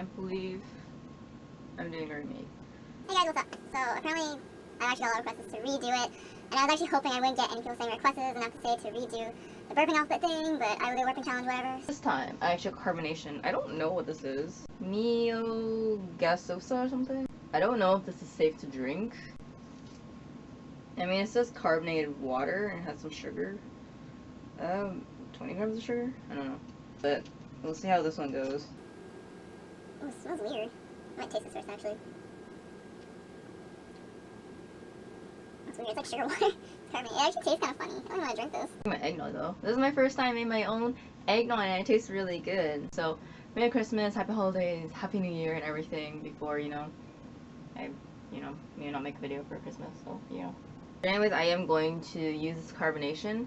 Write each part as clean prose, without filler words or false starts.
Can't believe I'm doing a remake. Hey guys, what's up? So apparently I actually got a lot of requests to redo it, and I was actually hoping I wouldn't get any people saying requests and have to say to redo the burping alphabet thing, but I would do a burping challenge, whatever. This time, I actually carbonation. I don't know what this is. Neogasosa or something? I don't know if this is safe to drink. I mean, it says carbonated water and it has some sugar. 20 grams of sugar? I don't know. But we'll see how this one goes. Oh, it smells weird. I might taste this first, actually. That's weird. It's like sugar water. It's carbonated. It actually tastes kind of funny. I don't even want to drink this. My eggnog though. This is my first time making my own eggnog and it tastes really good. So, Merry Christmas, Happy Holidays, Happy New Year and everything before, I, maybe not make a video for Christmas, so, But anyways, I am going to use this carbonation.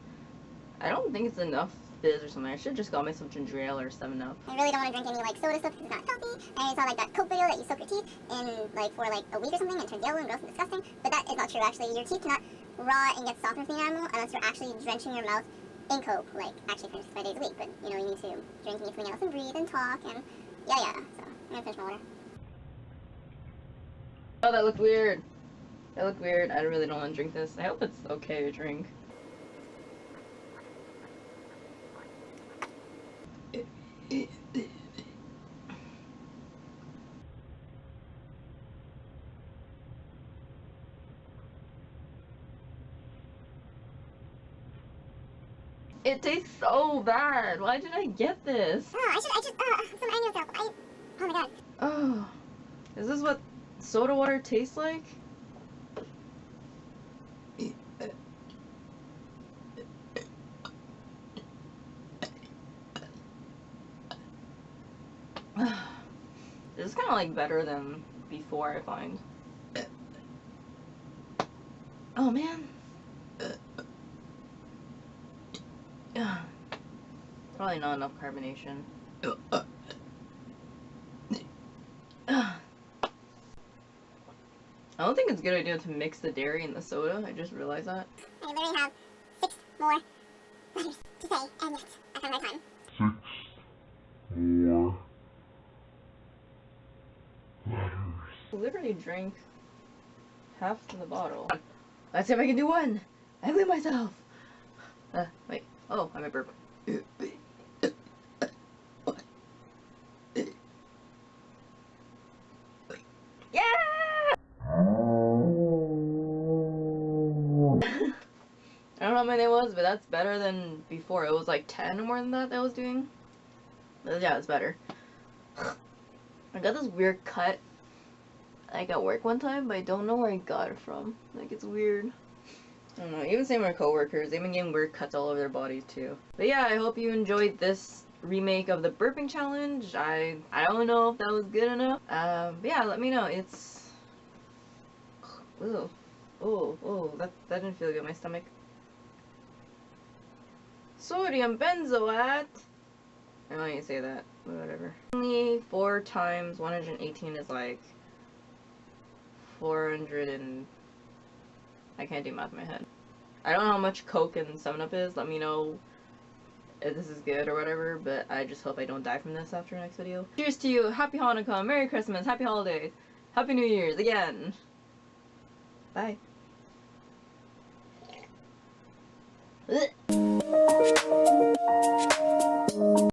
I don't think it's enough fizz or something. I should just got myself ginger ale or 7-Up. I really don't want to drink any like soda stuff because it's not healthy. And I saw like that Coke video that you soak your teeth in for a week or something and turn yellow and gross and disgusting. But that is not true actually. Your teeth cannot rot and get softer from the animal unless you're actually drenching your mouth in Coke, like actually for 5 days a week. But you need to drink something else and breathe and talk and yada yada. So I'm gonna finish my water. Oh, that looked weird. That looked weird. I really don't want to drink this. I hope it's okay to drink. It tastes so bad. Why did I get this? Oh, some annual stuff. Oh my god. Oh, is this what soda water tastes like? This is kind of like better than before, I find. Oh man. Probably not enough carbonation. I don't think it's a good idea to mix the dairy and the soda. I just realized that. I literally have 6 more letters to say, and yet I found my time. 6 more letters. I literally drank half of the bottle. Let's see if I can do one. I believe myself. Wait. Oh, I'm a burp. Yeah! I don't know how many it was, but that's better than before. It was like 10 or more than that I was doing. But yeah, it's better. I got this weird cut like at work one time, but I don't know where I got it from. Like, it's weird. I don't know, even same with my coworkers, they've been getting weird cuts all over their bodies too. But yeah, I hope you enjoyed this remake of the burping challenge. I don't know if that was good enough. But yeah, let me know. It's... Ooh. Oh, that didn't feel good in my stomach. Sodium benzoate! I don't need to say that, but whatever. Only 4 times 118 is like 400 and... I can't do math in my head. I don't know how much Coke and 7-Up is. Let me know if this is good or whatever, but I just hope I don't die from this after the next video. Cheers to you. Happy Hanukkah. Merry Christmas. Happy Holidays. Happy New Year's again. Bye. Ugh.